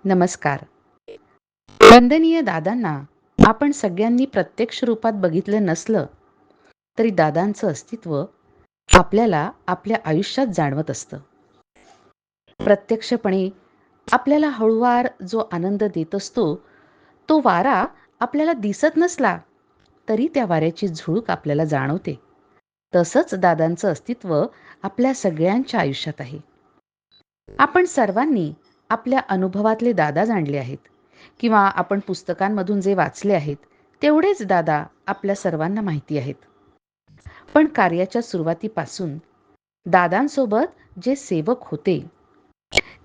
नमस्कार. वंदनीय दादांना आपण सगळ्यांनी प्रत्यक्ष रूपात बघितलं नसलं, तरी दादांचं अस्तित्व आपल्याला आपल्या आयुष्यात जाणवत असतं. प्रत्यक्षपणे आपल्याला हळूवार जो आनंद देत असतो, तो वारा आपल्याला दिसत नसला, तरी त्या वाऱ्याची झुळूक आपल्याला जाणवते. तसंच दादांचं अस्तित्व आपल्या सगळ्यांच्या आयुष्यात आहे. आपण सर्वांनी आपल्या अनुभवातले दादा जाणले आहेत किंवा आपण पुस्तकांमधून जे वाचले आहेत, तेवढेच दादा आपल्या सर्वांना माहिती आहेत. पण कार्याच्या सुरुवातीपासून दादांसोबत जे सेवक होते,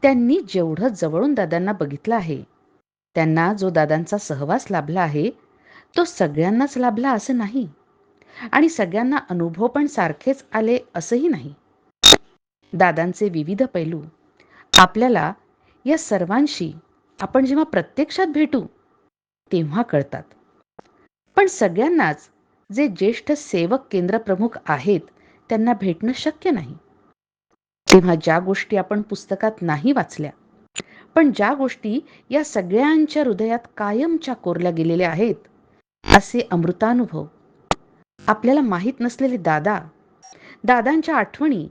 त्यांनी जेवढं जवळून दादांना बघितलं आहे, त्यांना जो दादांचा सहवास लाभला आहे, तो सगळ्यांनाच लाभला असं नाही आणि सगळ्यांना अनुभव पण सारखेच आले असंही नाही. दादांचे विविध पैलू आपल्याला या सर्वांशी आपण जेव्हा प्रत्यक्षात भेटू तेव्हा कळतात. पण सगळ्यांनाच जे ज्येष्ठ सेवक केंद्रप्रमुख आहेत त्यांना भेटणं शक्य नाही. तेव्हा ज्या गोष्टी आपण पुस्तकात नाही वाचल्या, पण ज्या गोष्टी या सगळ्यांच्या हृदयात कायमच्या कोरल्या गेलेल्या आहेत, असे अमृतानुभव आपल्याला माहीत नसलेले दादा, दादांच्या आठवणी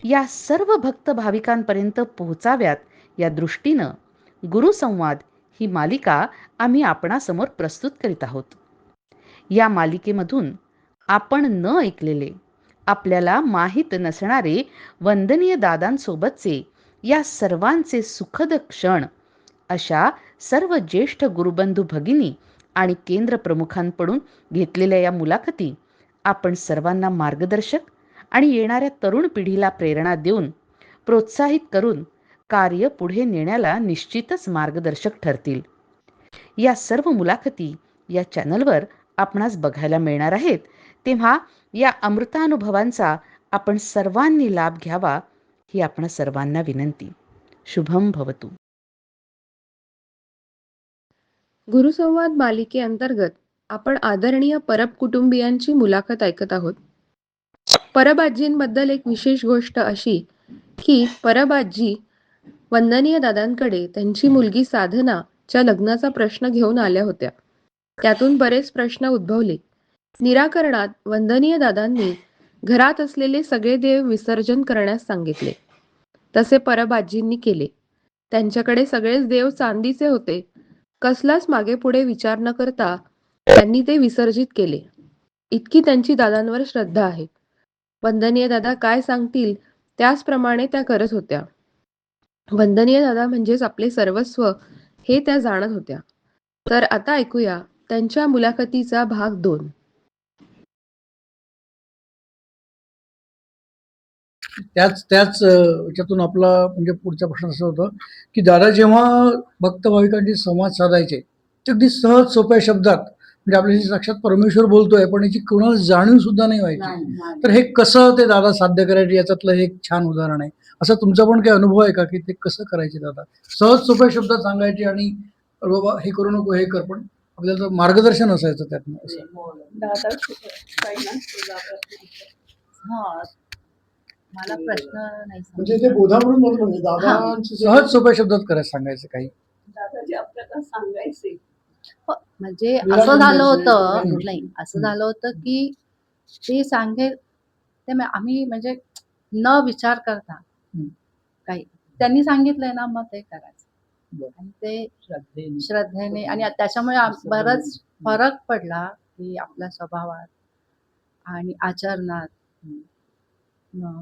या सर्व भक्त भाविकांपर्यंत पोहोचाव्यात या दृष्टीनं गुरुसंवाद ही मालिका आम्ही आपणासमोर प्रस्तुत करीत आहोत. या मालिकेमधून आपण न ऐकलेले, आपल्याला माहीत नसणारे वंदनीय दादांसोबतचे या सर्वांचे सुखद क्षण, अशा सर्व ज्येष्ठ गुरुबंधू भगिनी आणि केंद्रप्रमुखांकडून घेतलेल्या या मुलाखती आपण सर्वांना मार्गदर्शक आणि येणाऱ्या तरुण पिढीला प्रेरणा देऊन, प्रोत्साहित करून कार्य पुढे नेण्याला निश्चितच मार्गदर्शक ठरतील. या सर्व मुलाखती या चॅनलवर आपणास बघायला मिळणार आहेत. तेव्हा या अमृतानुभवांचा आपण सर्वांनी लाभ घ्यावा ही आपणा सर्वांना विनंती. शुभम भवतु. गुरुसंवाद मालिकेअंतर्गत आपण आदरणीय परब कुटुंबियांची मुलाखत ऐकत आहोत. परब आजींबद्दल एक विशेष गोष्ट अशी की परब आजी वंदनीय दादांकडे त्यांची मुलगी साधनाच्या लग्नाचा प्रश्न घेऊन आल्या होत्या. त्यातून बरेच प्रश्न उद्भवले. निराकरणात वंदनीय दादांनी घरात असलेले सगळे देव विसर्जन करण्यास सांगितले. तसे परब आजींनी केले. त्यांच्याकडे सगळेच देव चांदीचे होते. कसलाच मागे पुढे विचार न करता त्यांनी ते विसर्जित केले. इतकी त्यांची दादांवर श्रद्धा आहे. वंदनीय दादा काय सांगतील त्याचप्रमाणे त्या करत होत्या. वंदनीय दादा म्हणजेच आपले सर्वस्व हे त्या जाणत होत्या. तर आता ऐकूया त्यांच्या मुलाखतीचा भाग 2. त्याच त्याच याच्यातून आपला म्हणजे पुढचा प्रश्न असं होतं की दादा जेव्हा भक्त भाविकांशी संवाद साधायचे ते अगदी सहज सोप्या शब्दात म्हणजे आपल्याशी साक्षात परमेश्वर बोलतोय पण याची कोणाला जाणीव सुद्धा नाही व्हायची. तर हे कसं ते दादा साध्य करायचे याच्यातलं हे एक छान उदाहरण आहे. असं तुमचा पण काही अनुभव आहे का की ते कसं करायचे दादा? सहज सोप्या शब्दात सांगायचे आणि बाबा हे करू नको हे कर, पण आपल्याला मार्गदर्शन असायचं त्यातनं असं. दादा हा मला प्रश्न नाही म्हणजे ते बोधावरून म्हणजे दादांची सहज सोप्या शब्दात करायचं सांगायचं काही. दादाजी आपल्याला सांगायचे म्हणजे असं झालं होतं नाही असं झालं होतं की ते सांगेल ते आम्ही म्हणजे न विचार करता काही त्यांनी सांगितलंय ना मग ते करायचं आणि ते श्रद्धेने आणि त्याच्यामुळे बराच फरक पडला की आपल्या स्वभावात आणि आचरणात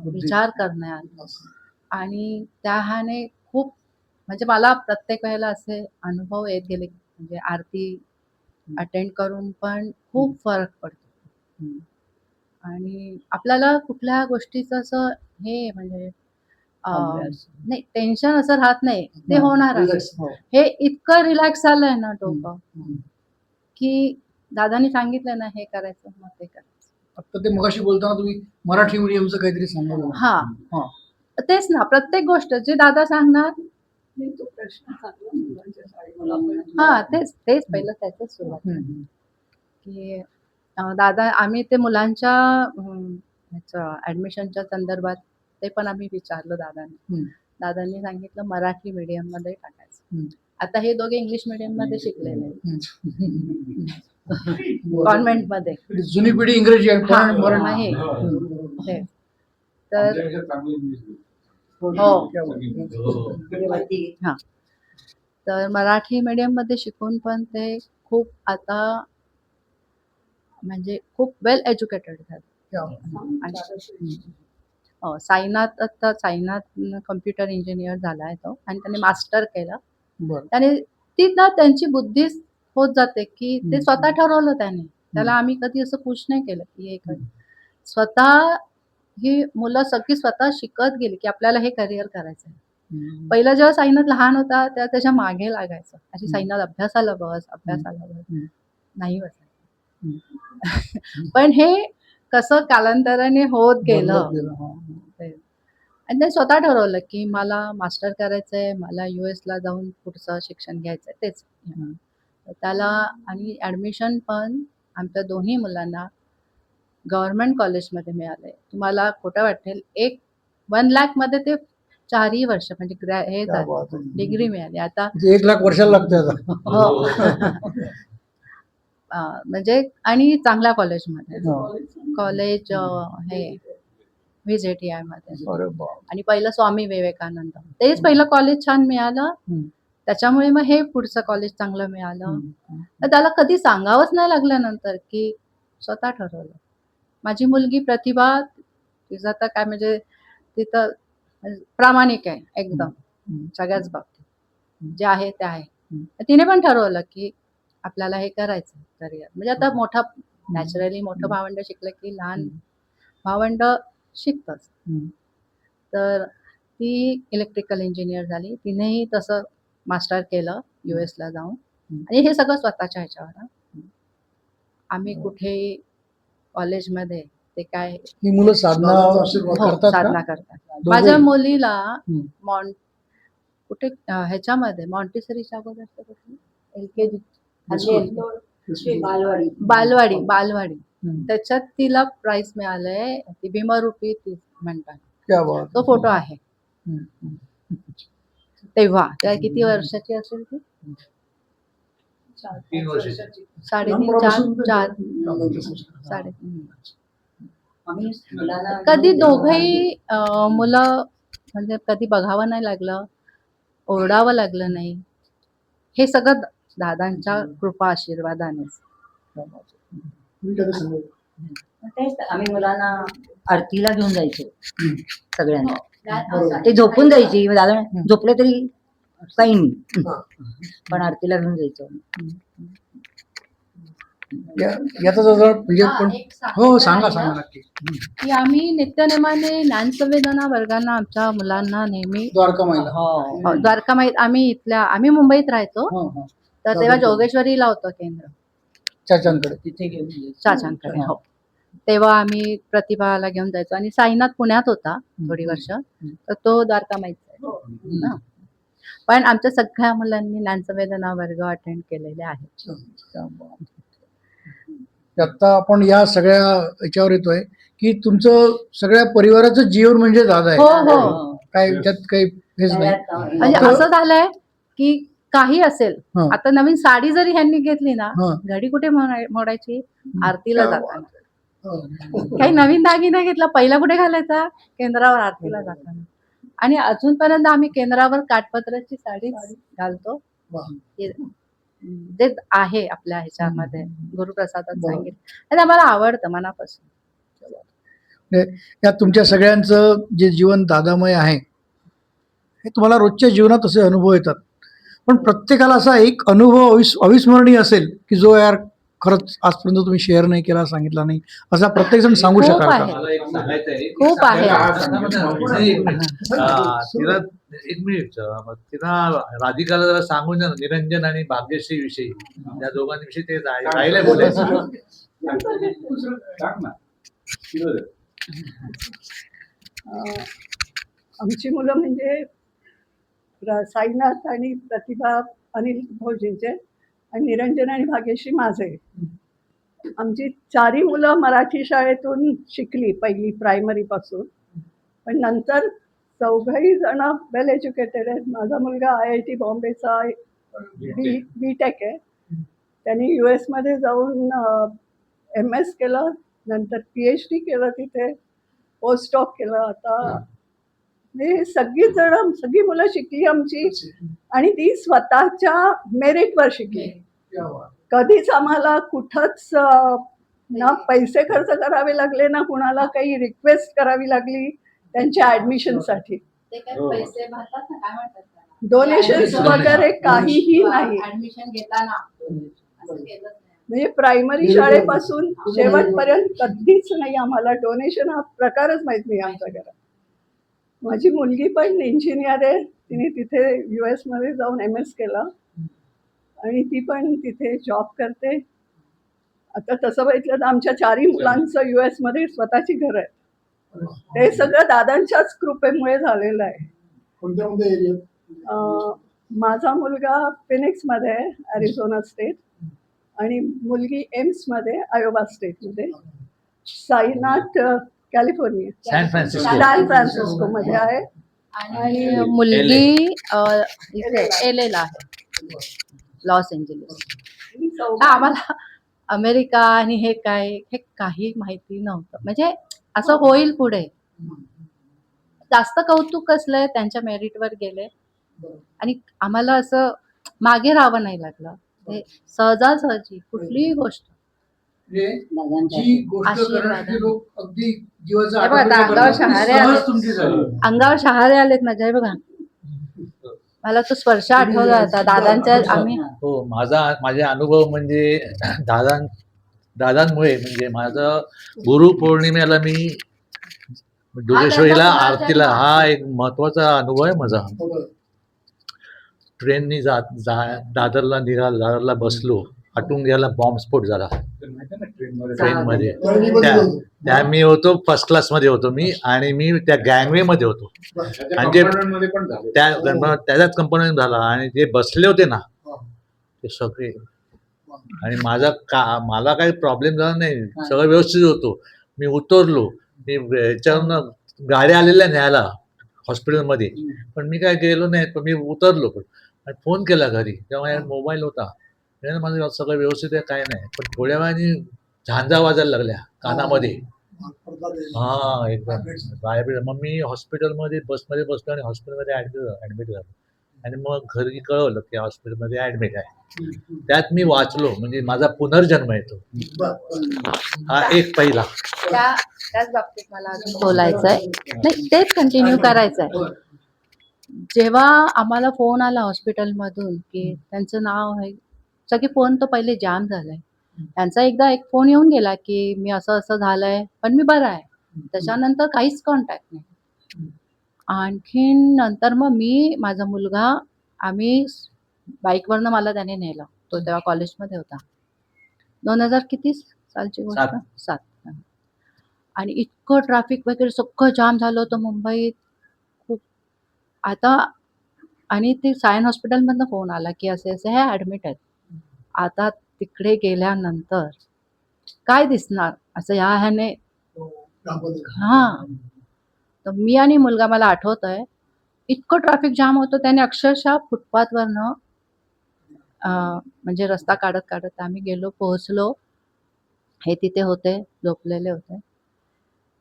विचार करण्यात आणि त्याने खूप म्हणजे मला प्रत्येक वेळेला असे अनुभव येत गेले म्हणजे आरती अटेंड करून पण खूप फरक पडतो आणि आपल्याला कुठल्या गोष्टीचं असं हे म्हणजे नाही टेन्शन असं राहत नाही. ते होणार हे इतकं रिलॅक्स झालंय ना डोकं की दादानी सांगितलं ना हे करायचं मग ते करायचं. फक्त ते मगाशी बोलताना तुम्ही मराठी मीडियमचं काहीतरी सांगितलं. हा तेच ना प्रत्येक गोष्ट जे दादा सांगणार तो प्रश्न हा तेच पहिलं त्याच सुरुवात की दादा आम्ही ते मुलांच्या ऍडमिशनच्या संदर्भात ते पण आम्ही विचारलं दादांनी सांगितलं मराठी मीडियम मध्ये टाकायचं आता हे दोघे इंग्लिश मीडियम मध्ये शिकलेले बरं. कॉन्व्हेंट मध्ये. जुनी पिढी इंग्रजी आणि हा, मराठी. मग हे हे. तर हा, तर मराठी मीडियम मध्ये शिकून पण ते खूप आता म्हणजे खूप वेल एज्युकेटेड झाले. आणि साईनाथ कम्प्युटर इंजिनियर झालाय तो, आणि त्याने मास्टर केलं. बरं. त्याने ती ना त्यांची बुद्धी होत जाते की ते स्वतः ठरवलं त्याने. त्याला आम्ही कधी असं पुश नाही केलं की हे कर. स्वतः ही मुलं सगळी स्वतः शिकत गेली की आपल्याला हे करिअर करायचं आहे. पहिला जेव्हा साईनाथ लहान होता तेव्हा त्याच्या मागे लागायचं, अशी साईनाथ अभ्यासाला बस, अभ्यासाला बस, नाही बसायचं. पण हे कसं कालांतराने होत गेलं. आणि ते स्वतः ठरवलं की मला मास्टर करायचंय, मला US ला जाऊन पुढचं शिक्षण घ्यायचंय तेच. तर त्याला आणि ऍडमिशन पण आमच्या दोन्ही मुलांना गव्हर्नमेंट कॉलेजमध्ये मिळालंय. तुम्हाला खोटं वाटेल, 1 लाख मध्ये ते 4ही वर्ष म्हणजे हे क्या बात आहे. डिग्री मिळाली. आता 1 लाख वर्षाला लागते आता. हो. म्हणजे आणि चांगल्या कॉलेजमध्ये, कॉलेज हे VJTI मध्ये. अरे बाप. आणि पहिलं स्वामी विवेकानंद, तेच पहिलं कॉलेज छान मिळालं. त्याच्यामुळे मग हे पुढचं कॉलेज चांगलं मिळालं. तर त्याला कधी सांगावंच नाही लागलं नंतर की स्वतः ठरवलं. माझी मुलगी प्रतिभा, तिचं आता काय म्हणजे तिथं प्रामाणिक आहे एकदम सगळ्याच बाबतीत, जे आहे ते आहे. तिने पण ठरवलं की आपल्याला हे करायचं करिअर. म्हणजे आता मोठा नॅचरली मोठं भावंड शिकलं की लहान भावंड शिकतच. तर ती इलेक्ट्रिकल इंजिनियर झाली. तिनेही तसं मास्टर केलं US ला जाऊन. आणि हे सगळं स्वतःच्या ह्याच्यावर. आम्ही कुठेही कॉलेजमध्ये ते काय ही मुलं साधना करतात साधना का? करतात. दोघंही? माझ्या मुलीला कुठे ह्याच्यामध्ये मॉन्टेसरीच्या अगोदर LKG बालवाडी त्याच्यात तिला प्राइज मिळालंय. ती भीमरूपी ती म्हणतात. क्या बात. तो फोटो आहे. तेव्हा त्या किती वर्षाची असेल ती? 3 वर्षाची. 3.5 4 3.5. कधी दोघही मुलं म्हणजे कधी बघावं नाही लागलं, ओरडावं लागलं नाही. हे सगळं दादांच्या कृपा आशीर्वादानेच. तेच आम्ही मुलांना आरतीला घेऊन जायचो सगळ्यांना. ते झोपून जायची, दादा झोपले तरी काही नाही, पण आरतीला घेऊन जायचो. याचा जरा म्हणजे पण हो सांगा नक्की. की आम्ही नित्यनेमाने ज्ञानसंवेदना वर्गांना आमच्या मुलांना नेहमी द्वारका माईला. द्वारका माहीत आम्ही मुंबईत राहायचो. तर तेव्हा जोगेश्वरीला होतं केंद्र चाचांकडे. तिथे घेऊन जायचो. चाचांकडे. हो, तेव्हा आम्ही प्रतिभाला घेऊन जायचो. आणि साईनाथ पुण्यात होता थोडी वर्ष, तर तो द्वारका माहीत. पण आमच्या सगळ्या मुलांनी ज्ञानसंवेदना वर्ग अटेंड केलेले आहेत. आता आपण या सगळ्या याच्यावर येतोय की तुमचं सगळ्या परिवाराचं जीवन म्हणजे दादा आहे. हो हो. काय त्यात काही हेच नाही. म्हणजे असं झालंय की काही असेल, आता नवीन साडी जरी ह्यांनी घेतली ना, घडी कुठे मोडायची? आरतीला जाताना. काही नवीन दागिना घेतला, पहिला कुठे घालायचा? केंद्रावर आरतीला जाताना. आणि अजूनपर्यंत आम्ही केंद्रावर काठपदराची साडी घालतो. जे आहे आपल्या ह्याच्यामध्ये गुरुप्रसादात सांगितलं, आणि आम्हाला आवडतं मनापासून. या तुमच्या सगळ्यांचं जे जीवन दादामय आहे हे तुम्हाला रोजच्या जीवनात असे अनुभव येतात, पण प्रत्येकाला असा एक अनुभव अविस्मरणीय असेल की जो यार खरंच आजपर्यंत तुम्ही शेअर नाही केला, सांगितला नाही, असा प्रत्येक जण सांगू खूप शकाल आहे. का? मला एक सांगायचं आहे. खूप आहे. तिला 1 मिनिट तिला राधिकाला जरा सांगून द्या ना, निरंजन आणि भाग्यश्री विषयी, त्या दोघांविषयी ते राहिले बोलायचं. आमची मुलं म्हणजे साईनाथ आणि प्रतिभा अनिल भाऊजींचे, आणि निरंजन आणि भाग्यश्री माझे. आमची 4ही मुलं मराठी शाळेतून शिकली पहिली प्रायमरी पासून, पण नंतर 4घही जण वेल एज्युकेटेड आहेत. माझा मुलगा IIT बॉम्बेचा बी टेक आहे. त्यांनी US मध्ये जाऊन MS केलं, नंतर PhD केलं तिथे, पोस्ट डॉक केलं. आता म्हणजे सगळी मुलं शिकली आमची आणि ती स्वतःच्या मेरिटवर शिकली. कधीच आम्हाला कुठंच ना पैसे खर्च करावे लागले, ना कुणाला काही रिक्वेस्ट करावी लागली त्यांच्या ऍडमिशनसाठी. ते काय पैसे भरतात ना, काय म्हणतात त्याला? डोनेशन्स वगैरे काहीही नाही. ऍडमिशन घेताना असं केलंच नाही. म्हणजे प्रायमरी शाळेपासून शेवटपर्यंत कधीच नाही. आम्हाला डोनेशन हा प्रकारच माहित नाही आमच्या घरात. माझी मुलगी पण इंजिनियर आहे. तिने तिथे US मध्ये जाऊन MS केलं आणि ती पण तिथे जॉब करते. आता तसं बघितलं तर आमच्या 4ही मुलांचं US मध्ये स्वतःची घर आहे. ते सगळं दादांच्याच कृपेमुळे झालेलं आहे. कोणत्या कोणत्या एरियात? माझा मुलगा फिनिक्समध्ये आहे, अरिझोना स्टेट, आणि मुलगी एम्समध्ये, आयोवा स्टेटमध्ये. साईनाथ कॅलिफोर्निया, सॅन फ्रान्सिस्कोमध्ये आहे. आणि मुलगी इथे LA ला आहे, लॉस एंजलिस. तर आम्हाला अमेरिका आणि हे काय हे काही माहिती नव्हतं. म्हणजे असं होईल पुढे. जास्त कौतुक असलंय, त्यांच्या मेरिटवर गेले आणि आम्हाला असं मागे राहावं नाही लागलं. हे सहजासहजी कुठलीही गोष्ट. म्हणजे जी गोष्ट आशीर्वाद. करण्यासाठी लोक अगदी जीवाचं हे बघा, आता आटोपलं अंगावर करतात, ती शहारे सहज आले. तुमची झाली. अंगावर शहारे आलेत माझ्या. हे बघा, मला तो स्पर्श आठवला आता दादांच्या. आम्ही हो, माझे अनुभव म्हणजे दादांमुळे म्हणजे माझं गुरुपौर्णिमेला मी जोगेश्वरीला आरतीला, हा एक महत्वाचा अनुभव आहे माझा. ट्रेननी दादरला बसलो, आटुंग्याला बॉम्बस्फोट झाला ट्रेनमध्ये. त्या मी होतो फर्स्ट क्लास मध्ये होतो मी, आणि मी त्या गँगवे मध्ये होतो. आणि जे त्याच्याच कंपनीमध्ये झाला, आणि जे बसले होते ना ते सगळे, आणि मला काही प्रॉब्लेम झाला नाही, सगळं व्यवस्थित होतो. मी उतरलो, मी याच्यावरनं गाड्या आलेल्या न्यायला हॉस्पिटलमध्ये, पण मी काय गेलो नाही. पण मी उतरलो, पण फोन केला घरी, तेव्हा मोबाईल होता. माझं सगळं व्यवस्थित आहे, काय नाही. पण थोड्या वेळाने झांजा वाजायला लागल्या कानामध्ये. हा, एकदम गायब. मग मी हॉस्पिटलमध्ये बसमध्ये बसलो आणि हॉस्पिटलमध्ये ऍडमिट झालो. आणि मग घरी कळवलं की हॉस्पिटलमध्ये ऍडमिट आहे. त्यात मी वाचलो, म्हणजे माझा पुनर्जन्म येतो. हा एक पहिला. त्याच बाबतीत मला अजून बोलायचंय, नाही तेच कंटिन्यू करायचंय. जेव्हा आम्हाला फोन आला हॉस्पिटलमधून की त्यांचं नाव आहे, सगळे फोन तर पहिले जाम झालाय. त्यांचा एकदा एक फोन येऊन गेला की मी असं असं झालंय, पण मी बरा आहे. त्याच्यानंतर काहीच कॉन्टॅक्ट नाही. आणखीन नंतर मग मी, माझा मुलगा, आम्ही बाईकवरनं, मला त्याने नेलं. तो तेव्हा कॉलेजमध्ये होता. 2000 किती सालची गोष्ट? 7. आणि इतकं ट्रॅफिक वगैरे सगळं जाम झालं होतं मुंबईत खूप. आता आणि ते सायन हॉस्पिटलमधनं फोन आला की असे असे हे ऍडमिट आहेत. आता तिकडे गेल्यानंतर काय दिसणार असं ह्याने. हा, तर मी आणि मुलगा, मला आठवतंय इतकं ट्रॅफिक जाम होतं, त्याने अक्षरशः फुटपाथवरनं म्हणजे रस्ता काढत काढत आम्ही गेलो, पोहोचलो. हे तिथे होते, झोपलेले होते,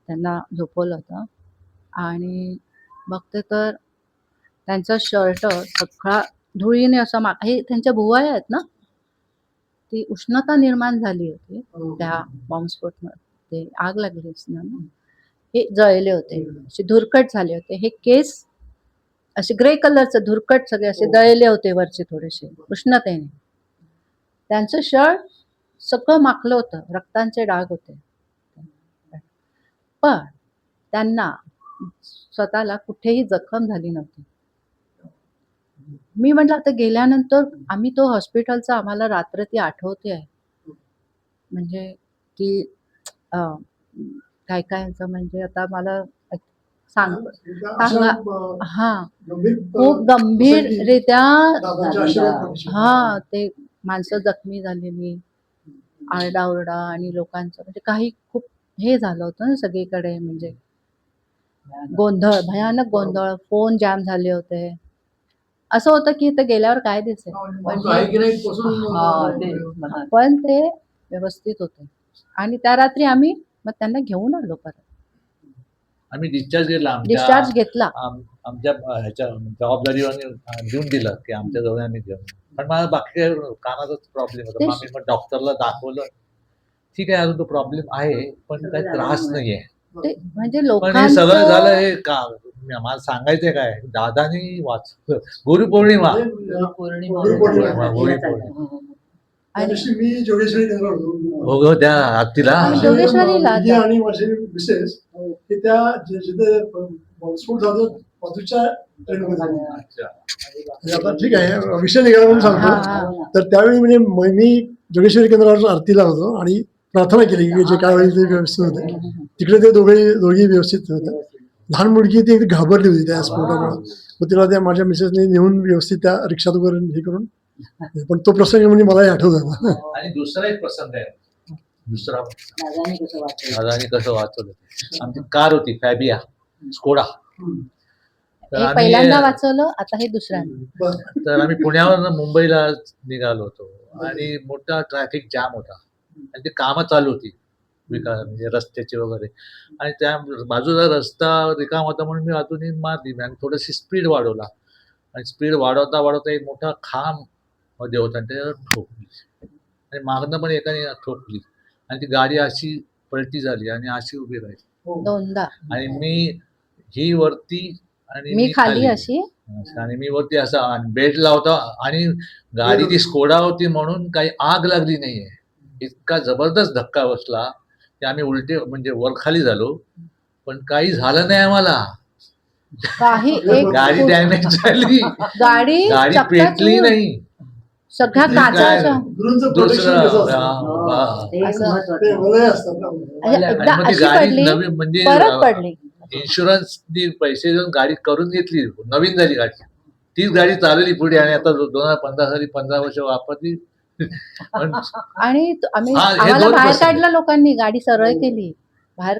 त्यांना झोपवलं होतं. आणि बघते तर त्यांचा शर्ट सगळा धुळीने असा हे त्यांच्या बुवा आहेत ना, ती उष्णता निर्माण झाली होती त्या बॉम्बस्फोटमध्ये. आग लागली असणार ना, हे जळले होते, असे धुरकट झाले होते. हे केस असे ग्रे कलरचे धुरकट सगळे असे जळले होते वरचे थोडेसे उष्णतेने. त्यांचं शर्ट सगळं माखलं होतं, रक्तांचे डाग होते. पण त्यांना स्वतःला कुठेही जखम झाली नव्हती. मी म्हटलं आता गेल्यानंतर आम्ही तो हॉस्पिटलचा, आम्हाला रात्र ती आठवते आहे. म्हणजे की काय काय म्हणजे आता मला सांगा. हा, खूप गंभीररित्या. हा, ते माणसं जखमी झालेली, आरडाओरडा आणि लोकांचं म्हणजे काही खूप हे झालं होतं ना सगळीकडे. म्हणजे गोंधळ, भयानक गोंधळ, फोन जॅम झाले होते. असं होतं की इथं गेल्यावर काय दिसेल, माणूस आहे की नाही पासून पण ते व्यवस्थित होते. आणि त्या रात्री आम्ही मग त्यांना घेऊन आलो परत, आम्ही डिस्चार्ज घेतला डिस्चार्ज घेतला. आमच्या ह्याच्या जबाबदारीवर देऊन दिलं की आमच्या जवळ आम्ही घेऊन. पण मला बाकी काही कानाचाच प्रॉब्लेम होता. मग आम्ही डॉक्टरला दाखवलं. ठीक आहे, अजून तो प्रॉब्लेम आहे, पण काही त्रास नाहीये. ते म्हणजे पण हे सगळं झालं लोकांचं हे का मला सांगायचंय काय, दादानी वाचलं. गुरुपौर्णिमा आणि मी जोगेश्वरी केंद्रावर होतो. हो गं, त्या आरतीला आम्ही जोगेश्वरीला मी आणि माझे मिसेस हे त्या जिथे बॉम्बस्फोट झाला बाजूच्या ट्रेनमध्ये झालो. म्हणजे आता ठीक आहे, विषय निघाला म्हणून हा, सांगतो. तर त्यावेळी म्हणजे मी जोगेश्वरी केंद्रावर आरतीला होतो आणि प्रार्थना केली की जे काय होईल ते व्यवस्थित होते. तिकडे ते दोघी व्यवस्थित होते. लहान मुलगी ती घाबरली होती त्या स्फोटामुळे. मग तिला त्या माझ्या मिसेसने नेऊन व्यवस्थित त्या रिक्षात वगैरे हे करून, पण तो प्रसंग म्हणजे मलाही आठवत. आणि दुसरा एक प्रसंग आहे. दुसरा दादानी कसं वाचलं. दादानी कसं वाचवलं. आमची कार होती फॅबिया स्कोडा. तर हे पहिल्यांदा वाचवलं, आता हे दुसऱ्यांदा. तर आम्ही पुण्यावरून मुंबईला निघालो होतो आणि मोठा ट्रॅफिक जाम होता आणि ती कामं चालू होती म्हणजे रस्त्याची वगैरे. आणि त्या बाजूला रस्ता रिकाम होता म्हणून मी आतून मारली आणि थोडीशी स्पीड वाढवला आणि स्पीड वाढवता वाढवता एक मोठा खांब मध्ये होता आणि त्याच्यावर ठोकली आणि मागणं पण एकाने ठोकली आणि ती गाडी अशी पलटी झाली आणि अशी उभी राहिली दोनदा आणि मी ही वरती आणि मी खाली अशी. आणि मी वरती असा बेल्ट लावता आणि गाडी ती स्कोडा होती म्हणून काही आग लागली नाहीये. इतका जबरदस्त धक्का बसला की आम्ही उलटे म्हणजे वर खाली झालो, पण काही झालं नाही आम्हाला. काही एक गाडी डॅमेज झाली, गाडी गाडी चक्काचूर. पेटली नाही. सगळ्या काचाच्या दुसरं ते एक असं. महत्वाचं. ते वलय असतात ना. म्हणजे एकदा आणि मग ती अशी गाडी पडली, नवीन म्हणजे परत पडली. इन्शुरन्स पैसे देऊन गाडी करून घेतली, नवीन झाली गाडी. तीच गाडी चालवली पुढे आणि आता 2015 साली 15 वर्ष वापरली. पण आणि आम्ही हा, हे आम्हाला दोन बाहेर प्रसंग. काढलं लोकांनी, गाडी सरळ केली, बाहेर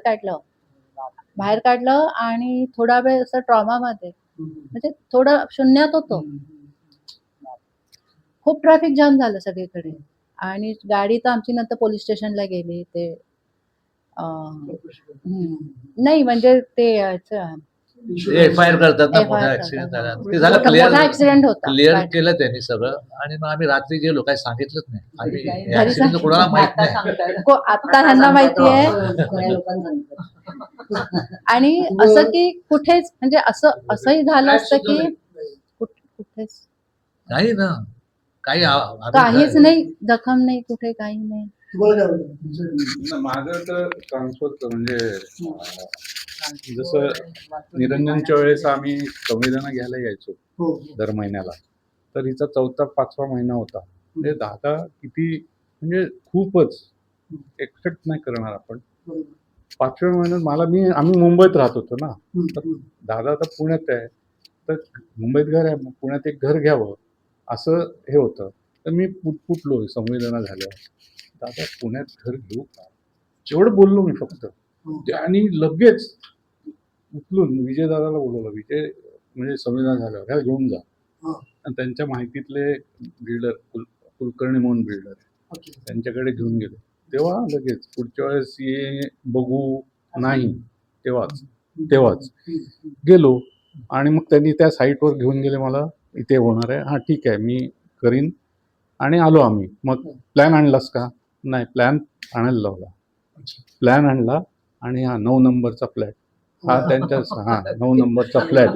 काढलं आणि थोडा वेळ असं ट्रॉमा मध्ये, म्हणजे थोडं शून्यात होतो. खूप ट्रॅफिक जाम झालं सगळीकडे आणि गाडी तर आमची नंतर पोलीस स्टेशनला गेली. ते नाही म्हणजे ते एफ-आय-आर करतात ना, मोठा FIR ऍक्सिडेंट झाला करतात. ते झालं मोठा ऍक्सिडेंट होता. क्लिअर केलं त्यांनी सगळं. आणि मग आम्ही रात्री गेलो, काही सांगितलंच नाही. आम्ही घरी ऍक्सिडेंट कोणाला माहित नाही. आता ह्यांना माहिती आहे. सगळ्या लोकांना सांगतात. आणि असं की कुठेच म्हणजे असंही झालं असतं की कुठेच नाही ना, काही काहीच नाही, जखम नाही, कुठे काही नाही. तुम्हाला काय वाटतं? माझं तर ट्रान्सफरचं म्हणजे जसं निरंजनच्या वेळेस आम्ही संवेदना घ्यायला यायचो हो. दर महिन्याला, तर हिचा 4था-5वा महिना होता. म्हणजे दादा किती म्हणजे खूपच एक्सेप्ट नाही करणार आपण. 5व्या महिन्यात आम्ही मुंबईत राहत होतो ना, तर दादा आता पुण्यात आहे, तर मुंबईत घर आहे, पुण्यात एक घर घ्यावं असं हे होतं. तर मी पुटपुटलो संवेदना झाल्यावर, दादा पुण्यात घर घेऊ का, एवढं बोललो मी फक्त. आणि लगेच उचलून विजयदादाला बोलवलं. विजय म्हणजे संवेदना झाल्यावर ह्या घेऊन जा. आणि त्यांच्या माहितीतले बिल्डर कुलकर्णी म्हणून बिल्डर आहे, त्यांच्याकडे घेऊन गेलो. तेव्हा लगेच पुढच्या वेळेस ये बघू नाही, तेव्हाच गेलो. आणि मग त्यांनी त्या साईटवर घेऊन गेले मला, इथे होणार आहे, हां ठीक आहे मी करीन. आणि आलो आम्ही. मग प्लॅन आणलास का, नाही प्लॅन आणायला लावला. प्लॅन आणला आणि हा 9 नंबरचा फ्लॅट, हा त्यांच्या 9 नंबरचा फ्लॅट.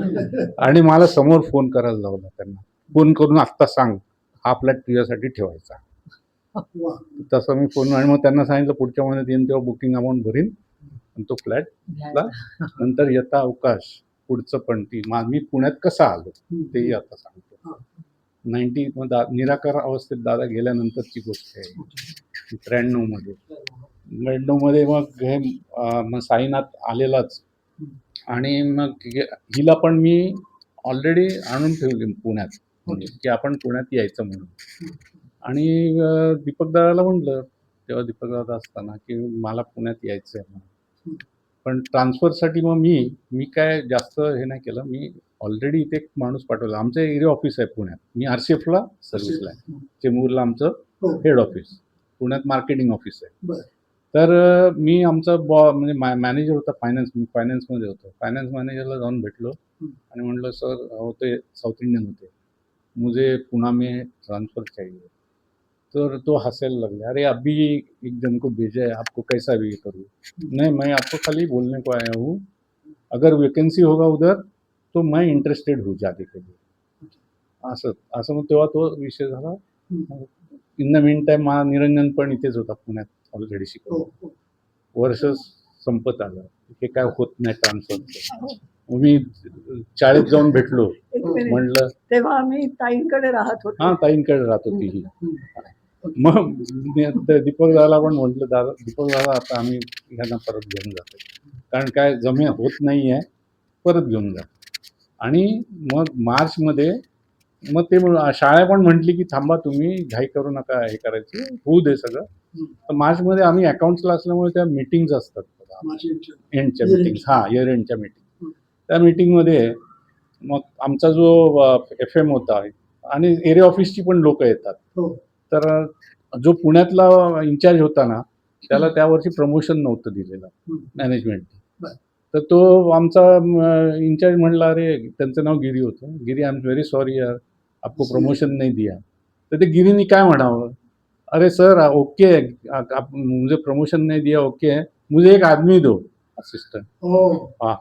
आणि मला समोर फोन करायला लावला त्यांना, फोन करून आत्ता सांग हा फ्लॅट तुझ्यासाठी ठेवायचा. तसं मी फोन, आणि मग त्यांना सांगितलं पुढच्या महिन्यात येईन तेव्हा बुकिंग अमाऊंट भरीन आणि तो फ्लॅट नंतर यथा अवकाश पुढचं. पण मी पुण्यात कसा आलो तेही आता सांगतो. 90 निराकार अवस्थेत दादा गेल्यानंतरची गोष्ट आहे. 93 मध्ये मग साईनाथ आलेलाच. आणि मग हिला पण मी ऑलरेडी आणून ठेवली पुण्यात, म्हणजे की आपण पुण्यात यायचं म्हणून. आणि दीपक दादाला म्हटलं तेव्हा, दीपक दादा असताना, की मला पुण्यात यायचं आहे म्हणून. पण ट्रान्सफरसाठी मग मी काय जास्त हे नाही केलं. मी ऑलरेडी इथे एक माणूस पाठवला. आमचं एरिया ऑफिस आहे पुण्यात. मी RCFला सर्व्हिसला आहे. चेंबूरला आमचं हो. हेड ऑफिस, पुण्यात मार्केटिंग ऑफिस आहे. बरं. तर मी आमचा म्हणजे मॅनेजर होता फायनान्स, मी फायनान्समध्ये होतो. फायनान्स मॅनेजरला जाऊन भेटलो आणि म्हटलं, सर होते साऊथ इंडियन होते, मुझे पुणे में ट्रांसफ़र चाहिए. तर तो हंसायला लागला, अरे अभी एक जन को भेजा है, आपको कैसा भी करूँ. नहीं, मैं आपको खाली बोलने को आया हूँ, अगर वैकेंसी होगा उधर तो मैं इंटरेस्टेड हूँ जाने के लिए. असं असं मग तेव्हा तो विषय झाला. In the mean time Niranjan पण इथेच होता पुण्यात ऑलरेडी शिकवतो. वर्ष संपत आलं, हे काय होत नाही ट्रान्सफरचं. मी शाळेत जाऊन भेटलो, एक मिनिट. म्हणलं तेव्हा आम्ही ताईंकडे राहत होतो. हां ताईंकडे राहत होती ही. मग दीपक दादाला पण म्हटलं, दादा दीपक दादा आता आम्ही ह्यांना परत घेऊन जातो, कारण काय जमे होत नाही आहे, परत घेऊन जा. आणि मग मार्चमध्ये मग ते शाळा पण म्हटली की थांबा तुम्ही घाई करू नका, हे करायचं होऊ दे सगळं. तर मार्चमध्ये आम्ही अकाउंट्सला असल्यामुळे त्या मीटिंग्ज असतात एंडच्या मीटिंग्स, इयर एंडच्या मीटिंग. त्या मीटिंगमध्ये मग आमचा जो FM होता आणि एरिया ऑफिसची पण लोक येतात. तर जो पुण्यातला इन्चार्ज होता ना, त्याला त्यावर्षी प्रमोशन नव्हतं दिलेलं मॅनेजमेंटने. तर तो आमचा इन्चार्ज म्हणला, अरे त्यांचं नाव गिरी होतं, गिरी आय एम व्हेरी सॉरी यार, आपको प्रमोशन नहीं दिया. तर ते गिरीनी काय म्हणावं, अरे सर ओके मुझे प्रमोशन नहीं दिया, ओके है, मुझे एक आदमी दो असिस्टंट. हां,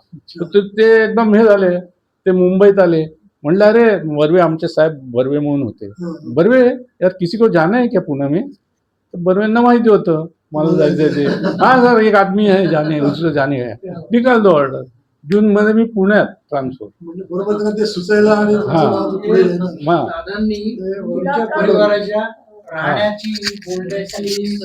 तर ते एकदम हे झाले. ते मुंबईत आले, म्हणलं अरे बर्वे, आमचे साहेब बर्वे म्हणून होते, बर्वे यार किसी को जाना है क्या पुणे में. तर बर्वेंना माहिती होतं मला जायचं ते. हां सर एक आदमी आहे जाने, उसको जाने है, निकाल दो ऑर्डर. जूनमध्ये मी पुण्यात ट्रान्सफर. बरोबर त्यांना ते सुचायला आणि तुमचं नाव पुढे येणं. हां दादांनी तुमच्या परिवाराच्या राहण्याची, बोलण्याची,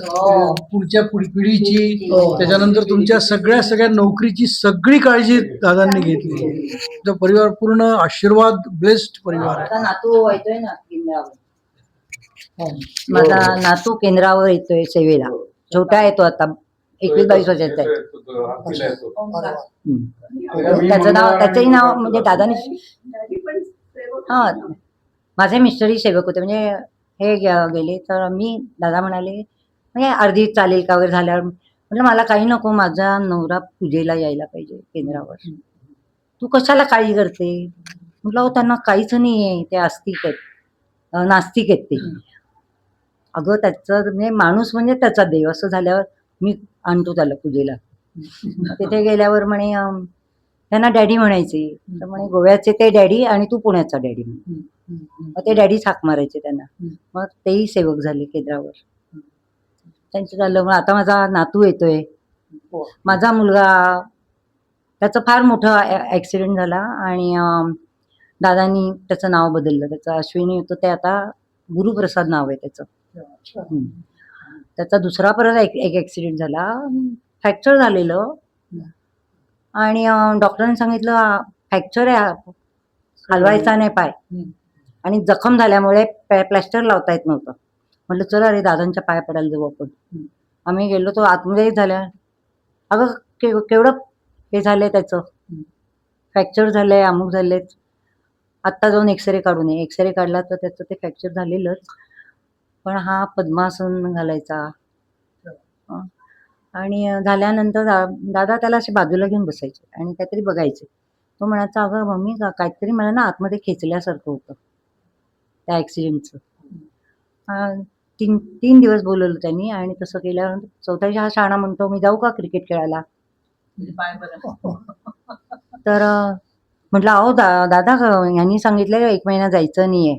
पुढच्या पिढीची, त्याच्यानंतर तुमच्या सगळ्या नोकरीची सगळी काळजी दादांनी घेतली. तो परिवार पूर्ण आशीर्वाद ब्लेस्ड परिवार आहे. आता नातू येतोय ना केंद्रावर. माझा नातू केंद्रावर येतोय सेवेला. छोटा येतो आता 21-22 वर्षाचा आहे. त्याचंही नाव म्हणजे दादानी. त्यांनी पण सेवक हां, माझे मिस्टरही सेवक होते, म्हणजे हे गेले. तर मी दादा म्हणाले म्हणजे अर्धी चालेल का वगैरे झाल्यावर म्हटलं मला काही नको, माझा नवरा पूजेला यायला पाहिजे केंद्रावर. तू कशाला काळजी करते. म्हटलं हो त्यांना काहीच नाही आहे, ते आस्तिक आहेत, नास्तिक आहेत ते. अगं त्याचं म्हणजे माणूस म्हणजे त्याचा देव असं झाल्यावर मी आणतो त्याला पूजेला. तिथे गेल्यावर म्हणे त्यांना डॅडी म्हणायचे. तर म्हणे गोव्याचे ते डॅडी आणि तू पुण्याचा डॅडी म्हणे. मग ते डॅडीच हाक मारायचे त्यांना. मग तेही सेवक झाले केंद्रावर. त्यांचं झालं. मग आता माझा नातू येतोय. माझा मुलगा, त्याचं फार मोठं ॲक्सिडेंट झाला आणि दादांनी त्याचं नाव बदललं. त्याचं अश्विनी होतं ते आता गुरुप्रसाद नाव आहे त्याचं. त्याचा दुसरा परत एक ॲक्सिडेंट झाला, फ्रॅक्चर झालेलं. आणि डॉक्टरांनी सांगितलं फ्रॅक्चर आहे, हलवायचा नाही पाय. आणि जखम झाल्यामुळे प्लॅस्टर लावता येत नव्हतं. म्हटलं चला अरे दादांच्या पाया पडायला जाऊ आपण. आम्ही गेलो, तो आतमध्येच झाल्या. अगं केवढं हे झालंय त्याचं, फ्रॅक्चर झालंय, अमुक झालेत. आत्ता जाऊन एक्सरे काढून ये. एक्सरे काढला तर त्याचं ते फ्रॅक्चर झालेलंच, पण हा पद्मासन घालायचा. आणि झाल्यानंतर दादा त्याला असे बाजूला घेऊन बसायचे आणि काहीतरी बघायचे. तो म्हणायचा अगं मम्मी काहीतरी मला ना आतमध्ये खेचल्यासारखं होतं त्या ॲक्सिडेंटचं. 3 दिवस बोलवलं त्यांनी. आणि तसं केल्यावर चौथ्या दिवशी हा शहाणा म्हणतो मी जाऊ का क्रिकेट खेळायला. तर म्हटलं अहो दादा यांनी सांगितलं 1 महिना जायचं नाहीये.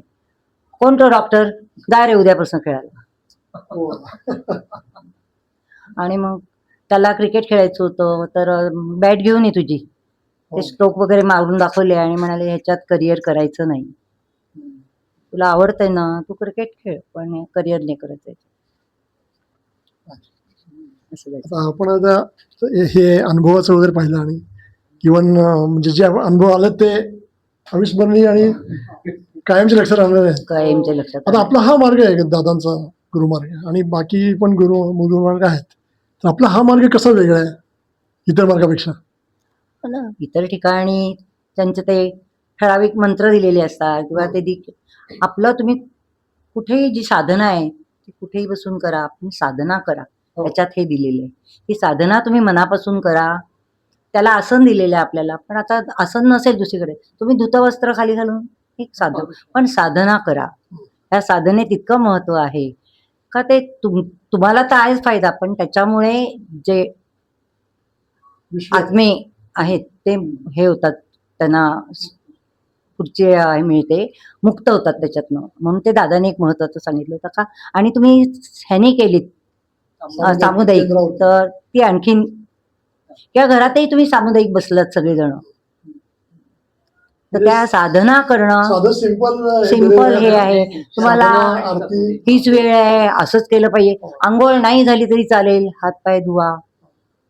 कोण तो डॉक्टर, जा रे उद्यापासून खेळायला. आणि मग त्याला क्रिकेट खेळायचं होतं. तर बॅट घेऊन ये तुझी. ते स्ट्रोक वगैरे मारून दाखवले आणि म्हणाले ह्याच्यात करिअर करायचं नाही, तुला आवडतंय ना तू क्रिकेट खेळ, पण करिअर नाही करायचं. आता आपण आता हे अनुभवाचं वगैरे पाहिलं आणि इव्हन म्हणजे जे अनुभव आले ते अविस्मरणीय आणि कायमचे लक्षात राहणार आहे. कायमच्या लक्षात. आता आपला हा मार्ग आहे दादांचा गुरुमार्ग, आणि बाकी पण गुरुमार्ग आहेत. तर आपला हा मार्ग कसा वेगळा आहे इतर मार्गापेक्षा. इतर ठिकाणी त्यांचं ते ठराविक मंत्र दिलेले असतात किंवा आपलं तुम्ही कुठेही जी साधना आहे ती कुठेही बसून करा, आपण साधना करा. त्याच्यात हे दिलेलं आहे की साधना तुम्ही मनापासून करा. त्याला आसन दिलेलं आहे आपल्याला, पण आता आसन नसेल दुसरीकडे, तुम्ही धुतवस्त्र खाली घालून एक साधन, पण साधना करा. त्या साधनेत इतकं महत्व आहे का ते तुम्हाला तर आहेच फायदा, पण त्याच्यामुळे जे आत्मे आहेत ते हे होतात, त्यांना पुढची हे मिळते, मुक्त होतात त्याच्यातनं. म्हणून ते दादाने एक महत्वाचं सांगितलं होतं का, आणि तुम्ही ह्यानी केलीत सामुदायिक तर ती आणखीन, किंवा घरातही तुम्ही सामुदायिक बसलात सगळेजण, तर त्या साधना करणं साधं सिंपल हे आहे. तुम्हाला आरती हीच वेळ आहे असंच केलं पाहिजे, आंघोळ नाही झाली तरी चालेल, हातपाय धुवा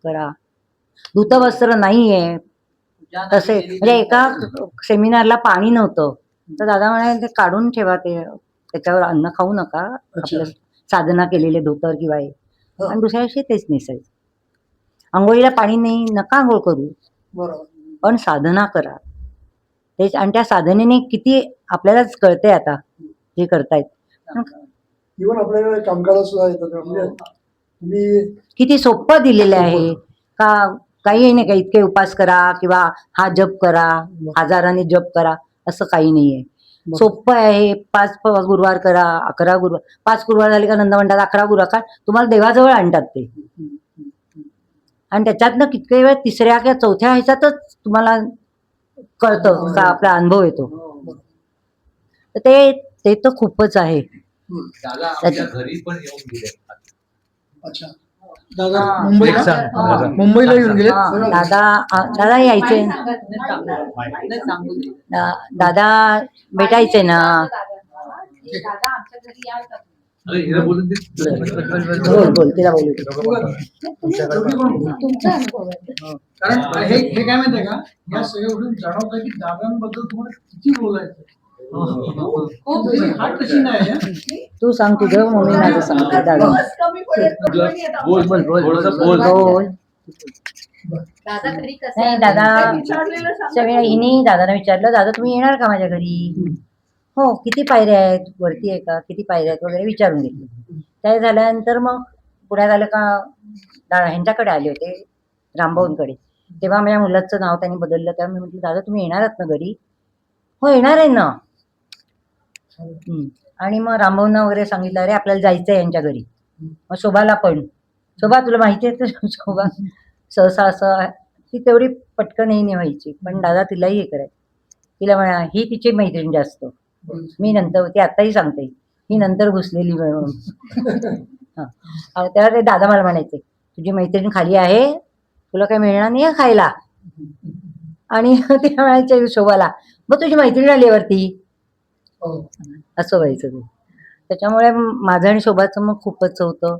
करा, धुतवस्त्र नाहीये तसे. म्हणजे एका सेमिनारला पाणी नव्हतं, तर दादा म्हणाले ते काढून ठेवा, ते त्याच्यावर अन्न खाऊ नका, आपलं साधना केलेले धोतर किंवा हे, आणि दुसऱ्या दिवशी तेच नेसायचं. आंघोळीला पाणी नाही, नका आंघोळ करू, बरोबर. पण साधना करा. तेच, आणि त्या साधनेने किती आपल्यालाच कळते आता जे करतायत, इव्हन आपल्याकडे कामगार सुद्धा येतात, म्हणजे तुम्ही किती सोपं दिलेलं आहे का. काही नाही का इतके उपास करा किंवा हा जप करा, हजाराने जप करा, असं काही नाहीये. सोपं आहे. 5 गुरुवार करा, 11 गुरुवार, 5 गुरुवार झाले का नंद म्हणतात 11 गुरुवार का, तुम्हाला देवाजवळ आणतात ते. आणि त्याच्यातनं कितके वेळ 3ऱ्या किंवा 4थ्या ह्याच्यातच तुम्हाला कळतं का, आपला अनुभव येतो. तर ते तर खूपच आहे. दादा आमच्या घरी पण येऊन गेले. अच्छा. दादा हा. मुंबईला एक सांग, दादा. मुंबईला येऊन गेले. हा, दादा यायचे, दादा भेटायचे ना. अरे हिला बोलून दे. बोल तिला बोलू दे. कारण हे काय माहितीये का, या सगळ्या गोष्टी जाणवतं की दादांबद्दल तुम्हाला किती बोलायचं. हात कशी नाही हं? तू सांग तुझं, मम्मी माझं सांगते. दादा बोल बोल बोल थोडंसं बोल. बोल. दादा घरी कसं नाही आहे? दादा, विचारलेलं सांगा. हिने दादाने विचारलं, दादा तुम्ही येणार का माझ्या घरी. हो, किती पायऱ्या आहेत, वरती आहे का, किती पायऱ्या आहेत वगैरे विचारून घेतलं. ते झाल्यानंतर मग पुण्यात आलं का, ह्यांच्याकडे आले होते, रामभाऊंकडे. तेव्हा माझ्या मुलाचं नाव त्यांनी बदललं, तेव्हा मी म्हटलं दादा तुम्ही येणार आहात ना घरी. हो येणार आहे ना. आणि मग रामभाऊंना वगैरे सांगितलं, अरे आपल्याला जायचंय यांच्या घरी. मग शोभाला पण, शोभा तुला माहिती आहे तर शोभा सहसा असं ती तेवढी पटकनही नाही व्हायची, पण दादा तिलाही हे करायचं. तिला म्हणा, ही तिची मैत्रीण जास्त, मी नंतर, ती आताही सांगते ही नंतर घुसलेली म्हणून. तेव्हा ते दादा मला म्हणायचे, तुझी मैत्रीण खाली आहे, तुला काही मिळणार नाही खायला. आणि ते म्हणायचे शोभाला, मग तुझी मैत्रीण आली वरती, असं व्हायचं ते. त्याच्यामुळे माझं आणि शोभाचं मग खूपच होतं.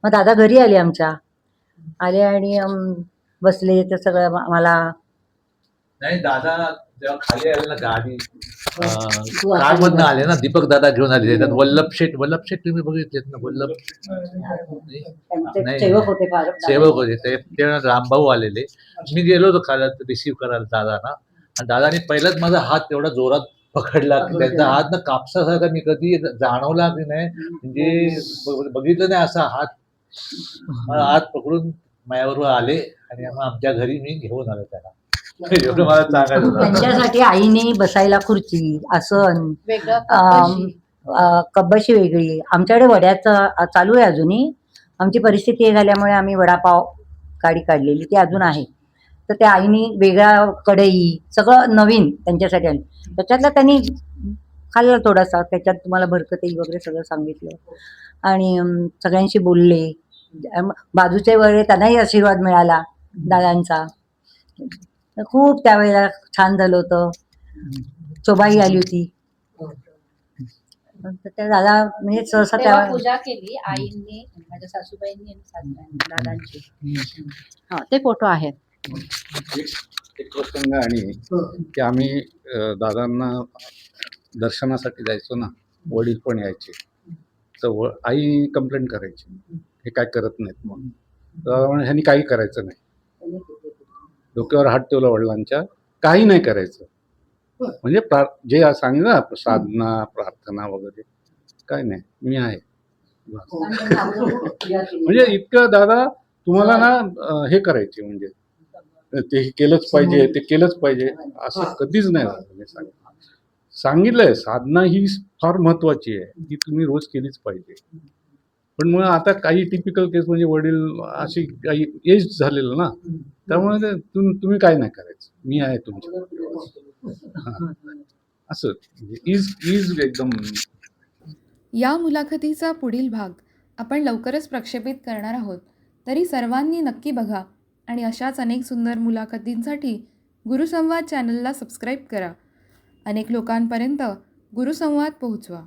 मग दादा घरी आले आमच्या, आले आणि बसले, तर सगळं मला नाही दादा जेव्हा खाली आले ना गाडी कारमधनं आले ना, दीपक दादा घेऊन आले. त्यात वल्लभ शेठ तुम्ही बघितलेत ना, वल्लभ त्यांचे सेवक होते फार. सेवक होते ते रामभाऊ आलेले. मी गेलो होतो खाली रिसिव्ह करायला दादांना, आणि दादाने पहिलाच माझा हात एवढा जोरात पकडला की त्यांचा हात ना कापसासारखा मी कधी जाणवला की नाही, म्हणजे बघितलं नाही असा हात पकडून माझ्याबरोबर आले, आणि मग आमच्या घरी मी घेऊन आलो त्याला. एवढं मला सांगायचं होतं. त्यांच्यासाठी आईने बसायला खुर्ची, आसन, वेगळं कपाशी. कब्बशी वेगळी. आमच्याकडे वड्याचं चालू आहे अजूनही. आमची परिस्थिती हे झाल्यामुळे आम्ही वडापाव गाडी काढलेली, ती अजून आहे. तर त्या आईनी वेगळा कढई, सगळं नवीन त्यांच्यासाठी आलं. त्याच्यातलं त्यांनी खाल्लं थोडासा, त्याच्यात तुम्हाला भरकती वगैरे सगळं सांगितलं, आणि सगळ्यांशी बोलले. बाजूचे वगैरे त्यांनाही आशीर्वाद मिळाला दादांचा. खूप त्यावेळेला छान झालं होतं. शोभाई आली होती. त्या दादा म्हणजे सहसा तेव्हा त्या पूजा केली आईंनी, माझ्या सासूबाईंनी आणि सासूबाईंनी दादांची. हा ते फोटो आहेत. एक प्रसंग आणि की आम्ही दादांना दर्शनासाठी जायचो ना, वडील पण यायचे, तर आई कंप्लेंट करायची, हे काय करत नाहीत म्हणून. तर ह्यांनी काही करायचं नाही. डोक्यावर हात ठेवला वडिलांच्या, काही नाही करायचं. म्हणजे जे सांगितलं ना, साधना प्रार्थना वगैरे काय नाही, मी आहे बस. म्हणजे इतकं दादा तुम्हाला ना हे करायचे म्हणजे ते केलंच पाहिजे, ते केलंच पाहिजे असं कधीच नाही झालं. मी सांगितलंय साधना ही फार महत्वाची आहे, ती तुम्ही रोज केलीच पाहिजे. पण मग आता काही टिपिकल केस म्हणजे वडील अशी काही एज झालेलं ना, त्यामुळे ते तुम्ही काय नाही करायचं, मी आहे तुमच्या हां. असं म्हणजे इज एकदम. या मुलाखतीचा पुढील भाग आपण लवकरच प्रक्षेपित करणार आहोत, तरी सर्वांनी नक्की बघा आणि अशाच अनेक सुंदर मुलाखतींसाठी गुरुसंवाद चॅनलला सबस्क्राईब करा. अनेक लोकांपर्यंत गुरुसंवाद पोहोचवा.